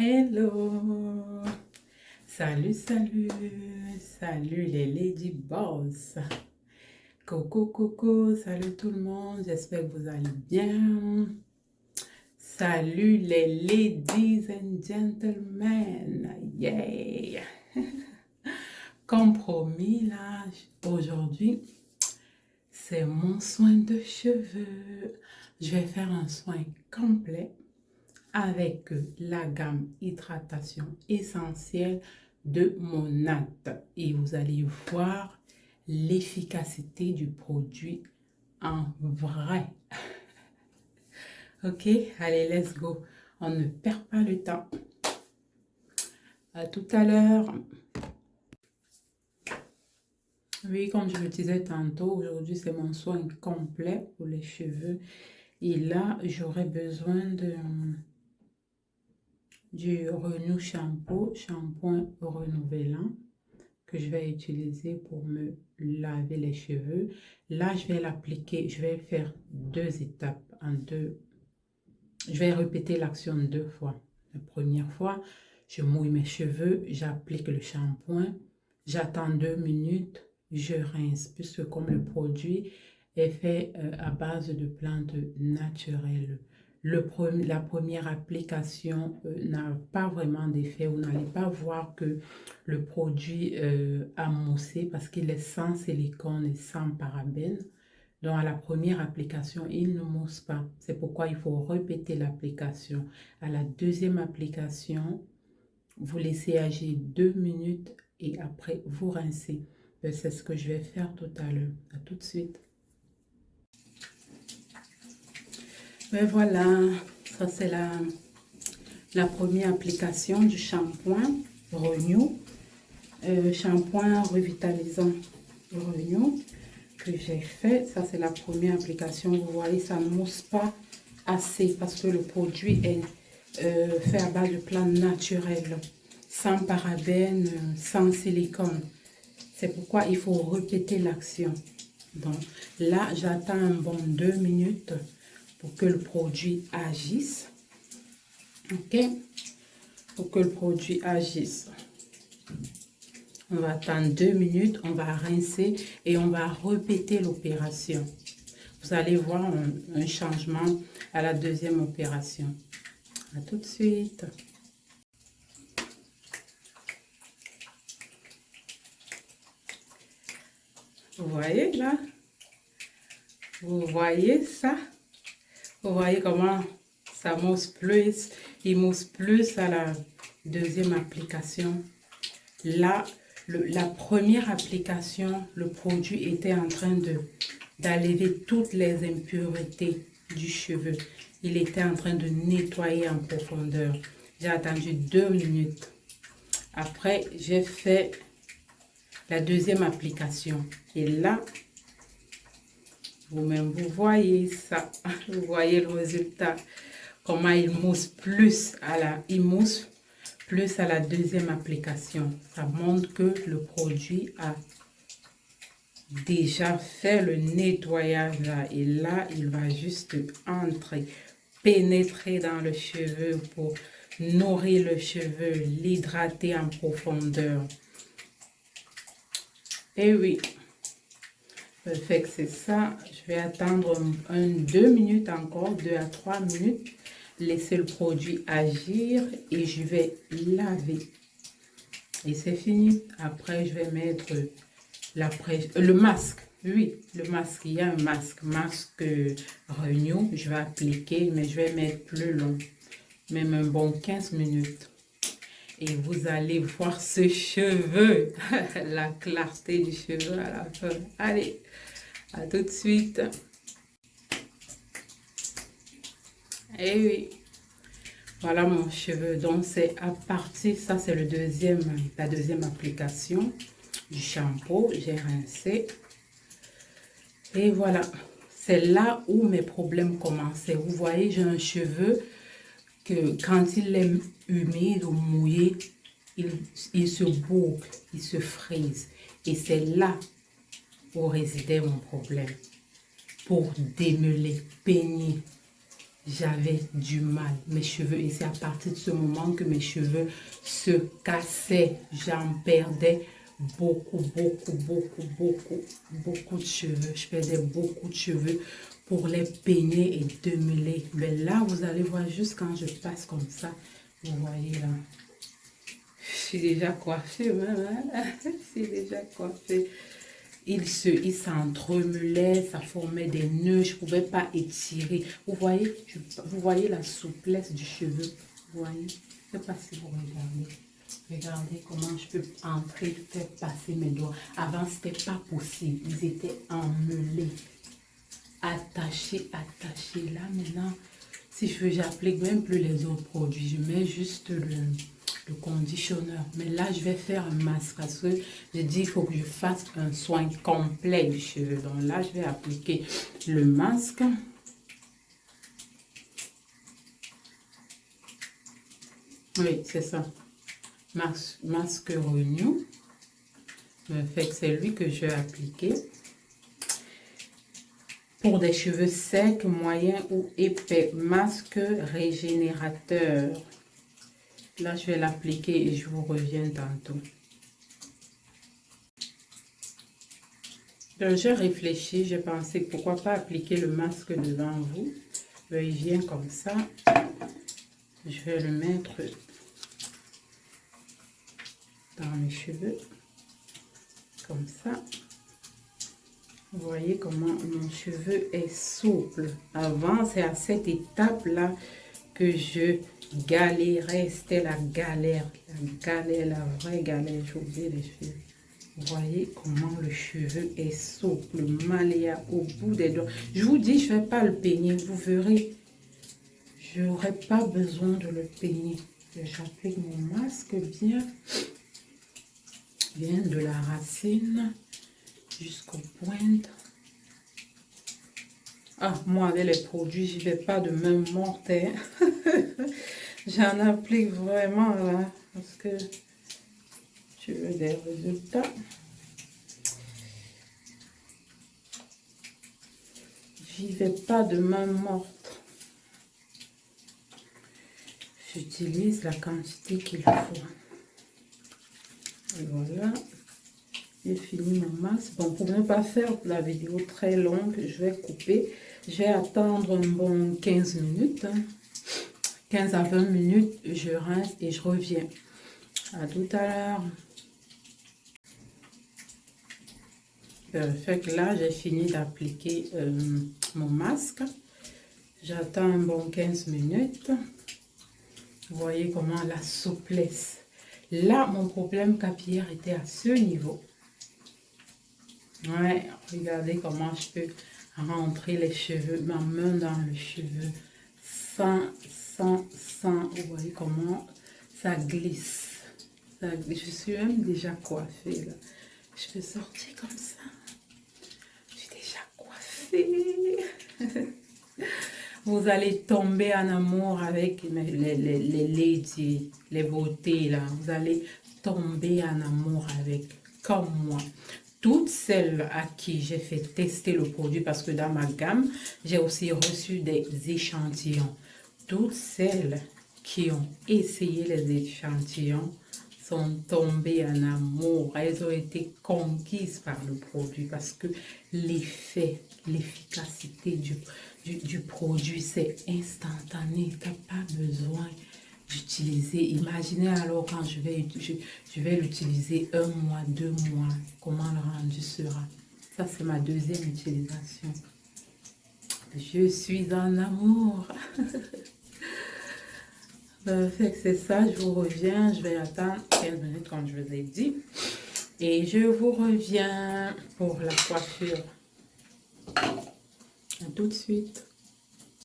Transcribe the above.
Hello! Salut, salut! Salut les Lady Boss! Coucou, salut tout le monde, j'espère que vous allez bien. Salut les ladies and gentlemen! Yeah! Comme promis, là, aujourd'hui, c'est mon soin de cheveux. Je vais faire un soin complet avec la gamme hydratation essentielle de Monat. Et vous allez voir l'efficacité du produit en vrai. Ok, allez, let's go. On ne perd pas le temps. À tout à l'heure. Oui, comme je le disais tantôt, aujourd'hui c'est mon soin complet pour les cheveux. Et là, j'aurai besoin du Renew Shampoo, shampoing renouvelant que je vais utiliser pour me laver les cheveux. Là, je vais l'appliquer, je vais faire deux étapes en deux. Je vais répéter l'action deux fois. La première fois, je mouille mes cheveux, j'applique le shampoing, j'attends 2 minutes, je rince, puisque comme le produit est fait à base de plantes naturelles. La première application n'a pas vraiment d'effet. Vous n'allez pas voir que le produit a moussé parce qu'il est sans silicone et sans parabènes. Donc, à la première application, il ne mousse pas. C'est pourquoi il faut répéter l'application. À la deuxième application, vous laissez agir 2 minutes et après, vous rincez. C'est ce que je vais faire tout à l'heure. À tout de suite. Mais voilà, ça c'est la première application du shampoing Renew. Shampoing revitalisant Renew que j'ai fait. Ça c'est la première application. Vous voyez, ça ne mousse pas assez parce que le produit est fait à base de plantes naturelles, sans parabènes, sans silicone. C'est pourquoi il faut répéter l'action. Donc là, j'attends un bon 2 minutes pour que le produit agisse. Ok, pour que le produit agisse. On va attendre 2 minutes, on va rincer et on va répéter l'opération. Vous allez voir un changement à la deuxième opération. À tout de suite. Vous voyez là? Vous voyez ça? Vous voyez comment ça mousse plus? Il mousse plus à la deuxième application. Là, la première application, le produit était en train d'enlever toutes les impuretés du cheveu. Il était en train de nettoyer en profondeur. J'ai attendu 2 minutes. Après, j'ai fait la deuxième application. Et là, vous-même, vous voyez ça. Vous voyez le résultat. Comment il mousse plus il mousse plus à la deuxième application. Ça montre que le produit a déjà fait le nettoyage là. Et là, il va juste entrer, pénétrer dans le cheveu pour nourrir le cheveu, l'hydrater en profondeur. Et oui, fait que c'est ça. Je vais attendre 2 minutes encore, 2 à 3 minutes. Laisser le produit agir et je vais laver. Et c'est fini. Après, je vais mettre le masque. Oui, le masque. Il y a un masque. Masque Renew. Je vais appliquer, mais je vais mettre plus long. Même un bon 15 minutes. Et vous allez voir ce cheveu. La clarté du cheveu à la fin. Allez, à tout de suite. Et oui, voilà mon cheveu. Donc c'est à partir, ça c'est la deuxième application du shampoing. J'ai rincé. Et voilà, c'est là où mes problèmes commençaient. Vous voyez, j'ai un cheveu que quand il est humide ou mouillé, il se boucle, il se frise. Et c'est là où résidait mon problème. Pour démêler, peigner j'avais du mal. Mes cheveux, et c'est à partir de ce moment que mes cheveux se cassaient. J'en perdais beaucoup de cheveux. Je perdais beaucoup de cheveux pour les peigner et démêler. Mais là, vous allez voir juste quand je passe comme ça. Vous voyez là. Je suis déjà coiffée, même. Je suis déjà coiffée. Il s'entremêlait, ça formait des nœuds, je ne pouvais pas étirer. Vous voyez la souplesse du cheveu. Vous voyez? Je ne sais pas si vous regardez. Regardez comment je peux entrer, faire passer mes doigts. Avant, ce n'était pas possible. Ils étaient emmêlés, attachés. Là, maintenant, si je veux, j'applique même plus les autres produits. Je mets juste le conditionneur. Mais là, je vais faire un masque parce que je dis il faut que je fasse un soin complet du cheveu. Donc là, je vais appliquer le masque. Oui, c'est ça. Masque Renew. Fait que c'est lui que je vais appliquer. Pour des cheveux secs, moyens ou épais, masque régénérateur. Là, je vais l'appliquer et je vous reviens tantôt. Donc, j'ai réfléchi, j'ai pensé pourquoi pas appliquer le masque devant vous. Il vient comme ça. Je vais le mettre dans mes cheveux. Comme ça. Vous voyez comment mon cheveu est souple. Avant, c'est à cette étape-là que je galérais. C'était la galère, la vraie galère. J'ai oublié les cheveux. Vous voyez comment le cheveu est souple, malléable au bout des doigts. Je vous dis, je ne vais pas le peigner. Vous verrez, je n'aurai pas besoin de le peigner. J'applique mon masque bien de la racine jusqu'aux pointes. Ah, moi, avec les produits, je ne vais pas de même mortel. J'en applique vraiment là, parce que je veux des résultats. J'y vais pas de main morte. J'utilise la quantité qu'il faut. Et voilà. J'ai fini mon masque. Bon, pour ne pas faire la vidéo très longue, je vais couper. Je vais attendre un bon 15 minutes. 15 à 20 minutes, je rince et je reviens. À tout à l'heure. Fait que là, j'ai fini d'appliquer mon masque. J'attends un bon 15 minutes. Vous voyez comment la souplesse. Là, mon problème capillaire était à ce niveau. Ouais, regardez comment je peux rentrer les cheveux, ma main dans le cheveu, sans, vous voyez comment ça glisse. Je suis même déjà coiffée, là. Je peux sortir comme ça. Je suis déjà coiffée. Vous allez tomber en amour avec les ladies, les beautés, là. Vous allez tomber en amour avec, comme moi. Toutes celles à qui j'ai fait tester le produit, parce que dans ma gamme, j'ai aussi reçu des échantillons. Toutes celles qui ont essayé les échantillons sont tombées en amour. Elles ont été conquises par le produit parce que l'effet, l'efficacité du produit, c'est instantané. Tu n'as pas besoin d'utiliser. Imaginez alors quand je vais l'utiliser 1 mois, 2 mois, comment le rendu sera. Ça, c'est ma deuxième utilisation. Je suis en amour. C'est ça, je vous reviens. Je vais attendre 15 minutes comme je vous ai dit. Et je vous reviens pour la coiffure. À tout de suite.